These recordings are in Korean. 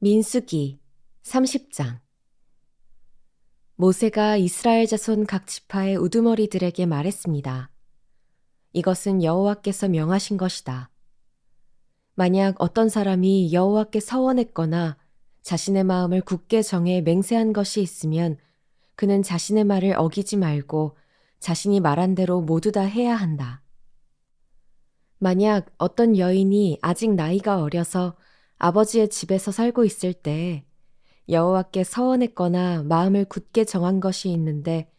민수기 30장. 모세가 이스라엘 자손 각 지파의 우두머리들에게 말했습니다. 이것은 여호와께서 명하신 것이다. 만약 어떤 사람이 여호와께 서원했거나 자신의 마음을 굳게 정해 맹세한 것이 있으면 그는 자신의 말을 어기지 말고 자신이 말한 대로 모두 다 해야 한다. 만약 어떤 여인이 아직 나이가 어려서 아버지의 집에서 살고 있을 때 여호와께 서원했거나 마음을 굳게 정한 것이 있는데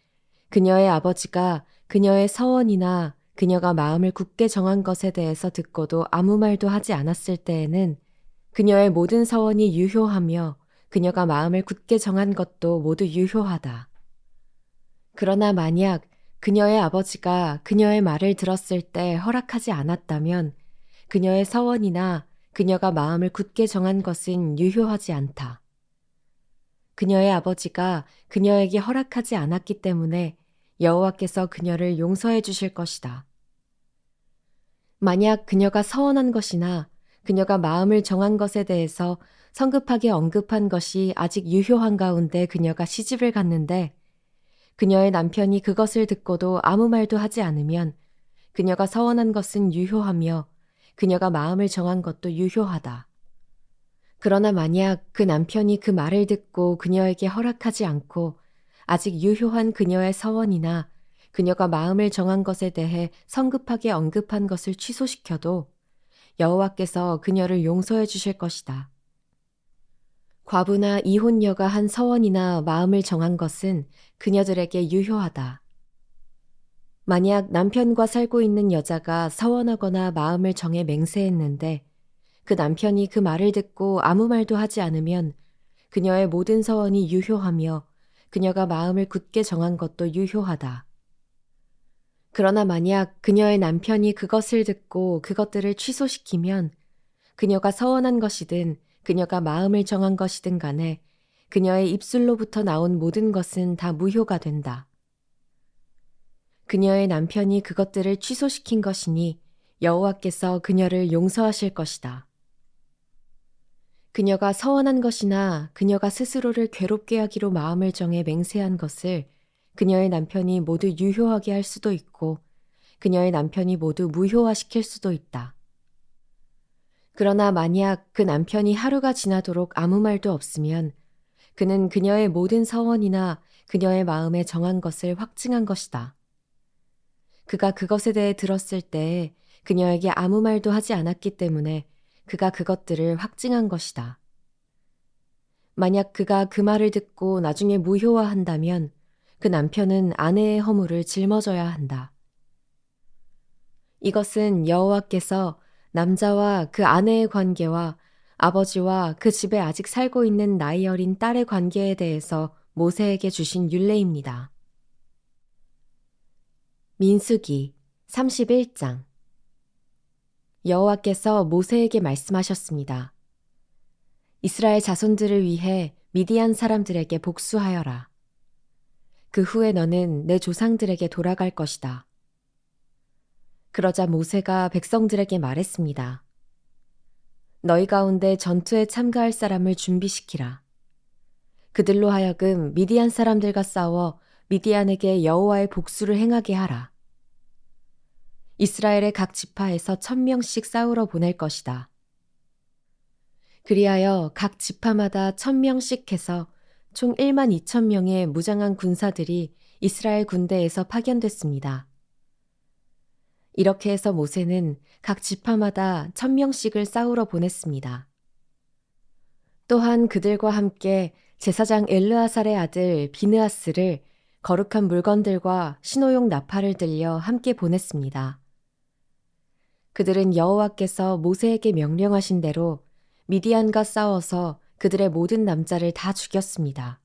그녀의 아버지가 그녀의 서원이나 그녀가 마음을 굳게 정한 것에 대해서 듣고도 아무 말도 하지 않았을 때에는 그녀의 모든 서원이 유효하며 그녀가 마음을 굳게 정한 것도 모두 유효하다. 그러나 만약 그녀의 아버지가 그녀의 말을 들었을 때 허락하지 않았다면 그녀의 서원이나 그녀가 마음을 굳게 정한 것은 유효하지 않다. 그녀의 아버지가 그녀에게 허락하지 않았기 때문에 여호와께서 그녀를 용서해 주실 것이다. 만약 그녀가 서원한 것이나 그녀가 마음을 정한 것에 대해서 성급하게 언급한 것이 아직 유효한 가운데 그녀가 시집을 갔는데 그녀의 남편이 그것을 듣고도 아무 말도 하지 않으면 그녀가 서원한 것은 유효하며 그녀가 마음을 정한 것도 유효하다. 그러나 만약 그 남편이 그 말을 듣고 그녀에게 허락하지 않고 아직 유효한 그녀의 서원이나 그녀가 마음을 정한 것에 대해 성급하게 언급한 것을 취소시켜도 여호와께서 그녀를 용서해 주실 것이다. 과부나 이혼녀가 한 서원이나 마음을 정한 것은 그녀들에게 유효하다. 만약 남편과 살고 있는 여자가 서원하거나 마음을 정해 맹세했는데 그 남편이 그 말을 듣고 아무 말도 하지 않으면 그녀의 모든 서원이 유효하며 그녀가 마음을 굳게 정한 것도 유효하다. 그러나 만약 그녀의 남편이 그것을 듣고 그것들을 취소시키면 그녀가 서원한 것이든 그녀가 마음을 정한 것이든 간에 그녀의 입술로부터 나온 모든 것은 다 무효가 된다. 그녀의 남편이 그것들을 취소시킨 것이니 여호와께서 그녀를 용서하실 것이다. 그녀가 서원한 것이나 그녀가 스스로를 괴롭게 하기로 마음을 정해 맹세한 것을 그녀의 남편이 모두 유효하게 할 수도 있고 그녀의 남편이 모두 무효화시킬 수도 있다. 그러나 만약 그 남편이 하루가 지나도록 아무 말도 없으면 그는 그녀의 모든 서원이나 그녀의 마음에 정한 것을 확증한 것이다. 그가 그것에 대해 들었을 때 그녀에게 아무 말도 하지 않았기 때문에 그가 그것들을 확증한 것이다. 만약 그가 그 말을 듣고 나중에 무효화한다면 그 남편은 아내의 허물을 짊어져야 한다. 이것은 여호와께서 남자와 그 아내의 관계와 아버지와 그 집에 아직 살고 있는 나이 어린 딸의 관계에 대해서 모세에게 주신 율례입니다. 민수기 31장. 여호와께서 모세에게 말씀하셨습니다. 이스라엘 자손들을 위해 미디안 사람들에게 복수하여라. 그 후에 너는 내 조상들에게 돌아갈 것이다. 그러자 모세가 백성들에게 말했습니다. 너희 가운데 전투에 참가할 사람을 준비시키라. 그들로 하여금 미디안 사람들과 싸워 미디안에게 여호와의 복수를 행하게 하라. 이스라엘의 각 지파에서 1,000명씩 싸우러 보낼 것이다. 그리하여 각 지파마다 1,000명씩 해서 총 12,000명의 무장한 군사들이 이스라엘 군대에서 파견됐습니다. 이렇게 해서 모세는 각 지파마다 1,000명씩을 싸우러 보냈습니다. 또한 그들과 함께 제사장 엘르아살의 아들 비느하스를 거룩한 물건들과 신호용 나팔을 들려 함께 보냈습니다. 그들은 여호와께서 모세에게 명령하신 대로 미디안과 싸워서 그들의 모든 남자를 다 죽였습니다.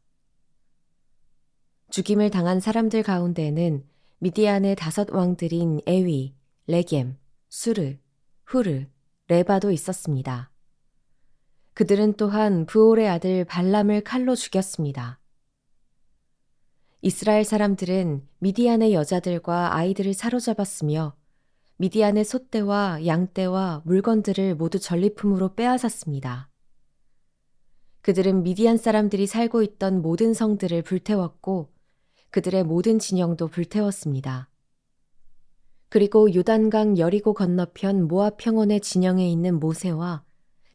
죽임을 당한 사람들 가운데는 미디안의 5 왕들인 에위, 레겜, 수르, 후르, 레바도 있었습니다. 그들은 또한 부올의 아들 발람을 칼로 죽였습니다. 이스라엘 사람들은 미디안의 여자들과 아이들을 사로잡았으며 미디안의 소떼와 양떼와 물건들을 모두 전리품으로 빼앗았습니다. 그들은 미디안 사람들이 살고 있던 모든 성들을 불태웠고 그들의 모든 진영도 불태웠습니다. 그리고 요단강 여리고 건너편 모압 평원의 진영에 있는 모세와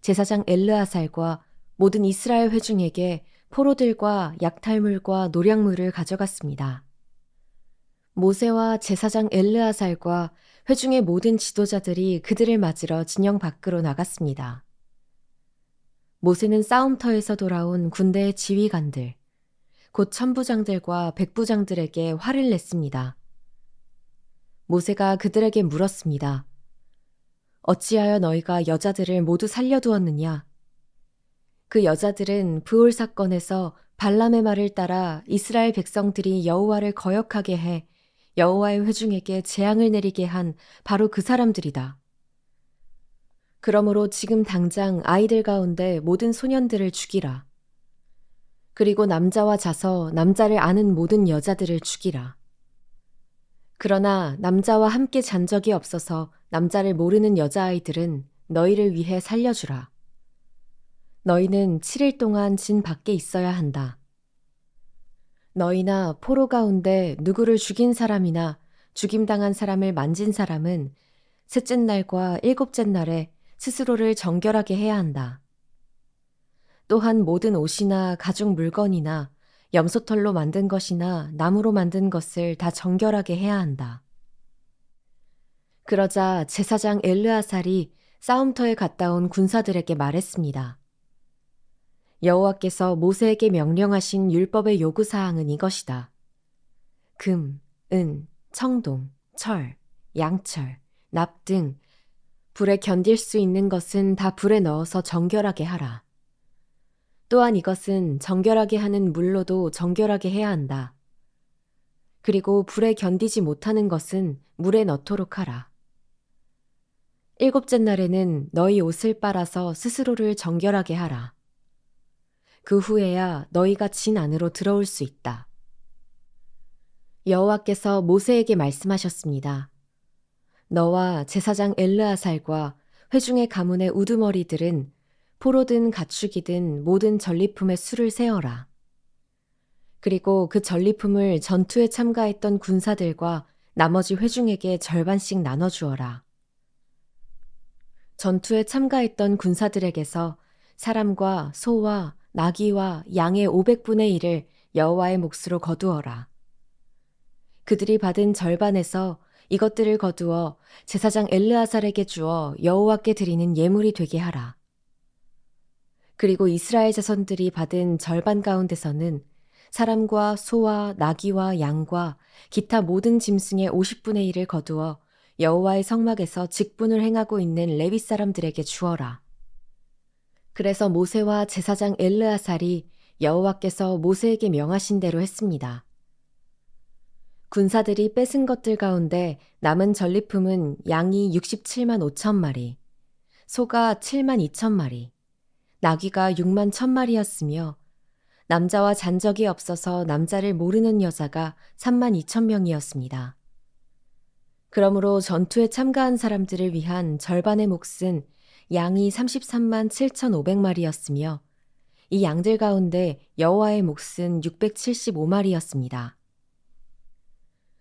제사장 엘르아살과 모든 이스라엘 회중에게 포로들과 약탈물과 노량물을 가져갔습니다. 모세와 제사장 엘르아살과 회중의 모든 지도자들이 그들을 맞으러 진영 밖으로 나갔습니다. 모세는 싸움터에서 돌아온 군대의 지휘관들, 곧 천부장들과 백부장들에게 화를 냈습니다. 모세가 그들에게 물었습니다. 어찌하여 너희가 여자들을 모두 살려두었느냐? 그 여자들은 브올 사건에서 발람의 말을 따라 이스라엘 백성들이 여호와를 거역하게 해 여호와의 회중에게 재앙을 내리게 한 바로 그 사람들이다. 그러므로 지금 당장 아이들 가운데 모든 소년들을 죽이라. 그리고 남자와 자서 남자를 아는 모든 여자들을 죽이라. 그러나 남자와 함께 잔 적이 없어서 남자를 모르는 여자아이들은 너희를 위해 살려주라. 너희는 7일 동안 진 밖에 있어야 한다. 너희나 포로 가운데 누구를 죽인 사람이나 죽임당한 사람을 만진 사람은 셋째 날과 일곱째 날에 스스로를 정결하게 해야 한다. 또한 모든 옷이나 가죽 물건이나 염소털로 만든 것이나 나무로 만든 것을 다 정결하게 해야 한다. 그러자 제사장 엘르아살이 싸움터에 갔다 온 군사들에게 말했습니다. 여호와께서 모세에게 명령하신 율법의 요구사항은 이것이다. 금, 은, 청동, 철, 양철, 납 등 불에 견딜 수 있는 것은 다 불에 넣어서 정결하게 하라. 또한 이것은 정결하게 하는 물로도 정결하게 해야 한다. 그리고 불에 견디지 못하는 것은 물에 넣도록 하라. 일곱째 날에는 너희 옷을 빨아서 스스로를 정결하게 하라. 그 후에야 너희가 진 안으로 들어올 수 있다. 여호와께서 모세에게 말씀하셨습니다. 너와 제사장 엘르아살과 회중의 가문의 우두머리들은 포로든 가축이든 모든 전리품의 수를 세어라. 그리고 그 전리품을 전투에 참가했던 군사들과 나머지 회중에게 절반씩 나눠주어라. 전투에 참가했던 군사들에게서 사람과 소와 나귀와 양의 500분의 1을 여호와의 몫으로 거두어라. 그들이 받은 절반에서 이것들을 거두어 제사장 엘르아살에게 주어 여호와께 드리는 예물이 되게 하라. 그리고 이스라엘 자손들이 받은 절반 가운데서는 사람과 소와 나귀와 양과 기타 모든 짐승의 50분의 1을 거두어 여호와의 성막에서 직분을 행하고 있는 레위 사람들에게 주어라. 그래서 모세와 제사장 엘르아살이 여호와께서 모세에게 명하신 대로 했습니다. 군사들이 뺏은 것들 가운데 남은 전리품은 양이 67만 5천 마리, 소가 7만 2천 마리, 나귀가 6만 1천 마리였으며 남자와 잔 적이 없어서 남자를 모르는 여자가 3만 2천 명이었습니다. 그러므로 전투에 참가한 사람들을 위한 절반의 몫은 양이 33만 7,500마리였으며 이 양들 가운데 여호와의 몫은 675마리였습니다.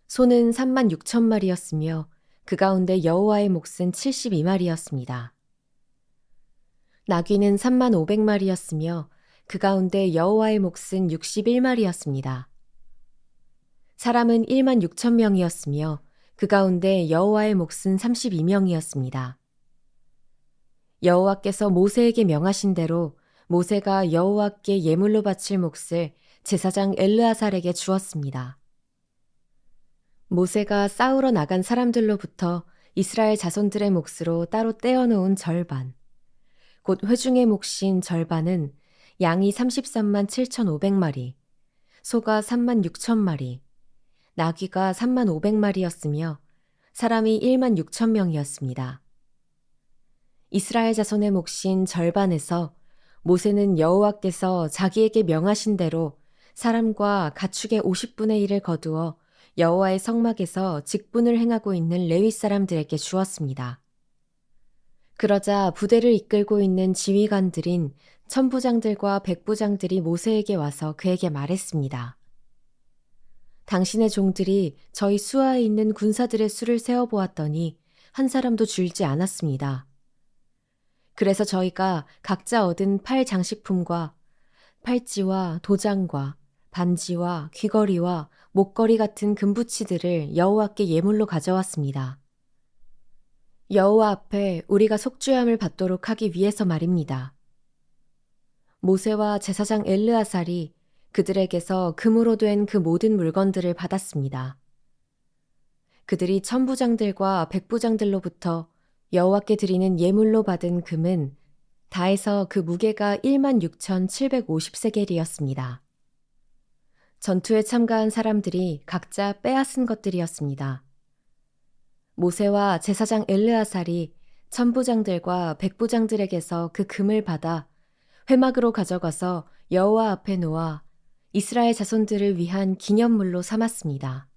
소는 3만 6천 마리였으며 그 가운데 여호와의 몫은 72마리였습니다. 나귀는 3만 500마리였으며 그 가운데 여호와의 몫은 61마리였습니다. 사람은 1만 6천 명이었으며 그 가운데 여호와의 몫은 32명이었습니다. 여호와께서 모세에게 명하신 대로 모세가 여호와께 예물로 바칠 몫을 제사장 엘르아살에게 주었습니다. 모세가 싸우러 나간 사람들로부터 이스라엘 자손들의 몫으로 따로 떼어놓은 절반, 곧 회중의 몫인 절반은 양이 33만 7,500마리, 소가 3만 6천 마리, 나귀가 3만 500마리였으며 사람이 1만 6천 명이었습니다. 이스라엘 자손의 몫인 절반에서 모세는 여호와께서 자기에게 명하신 대로 사람과 가축의 50분의 1을 거두어 여호와의 성막에서 직분을 행하고 있는 레위 사람들에게 주었습니다. 그러자 부대를 이끌고 있는 지휘관들인 천부장들과 백부장들이 모세에게 와서 그에게 말했습니다. 당신의 종들이 저희 수하에 있는 군사들의 수를 세어보았더니 한 사람도 줄지 않았습니다. 그래서 저희가 각자 얻은 팔 장식품과 팔찌와 도장과 반지와 귀걸이와 목걸이 같은 금부치들을 여호와께 예물로 가져왔습니다. 여호와 앞에 우리가 속죄함을 받도록 하기 위해서 말입니다. 모세와 제사장 엘르아살이 그들에게서 금으로 된 그 모든 물건들을 받았습니다. 그들이 천부장들과 백부장들로부터 여호와께 드리는 예물로 받은 금은 다 해서 그 무게가 16,750세겔이었습니다. 전투에 참가한 사람들이 각자 빼앗은 것들이었습니다. 모세와 제사장 엘르아살이 천부장들과 백부장들에게서 그 금을 받아 회막으로 가져가서 여호와 앞에 놓아 이스라엘 자손들을 위한 기념물로 삼았습니다.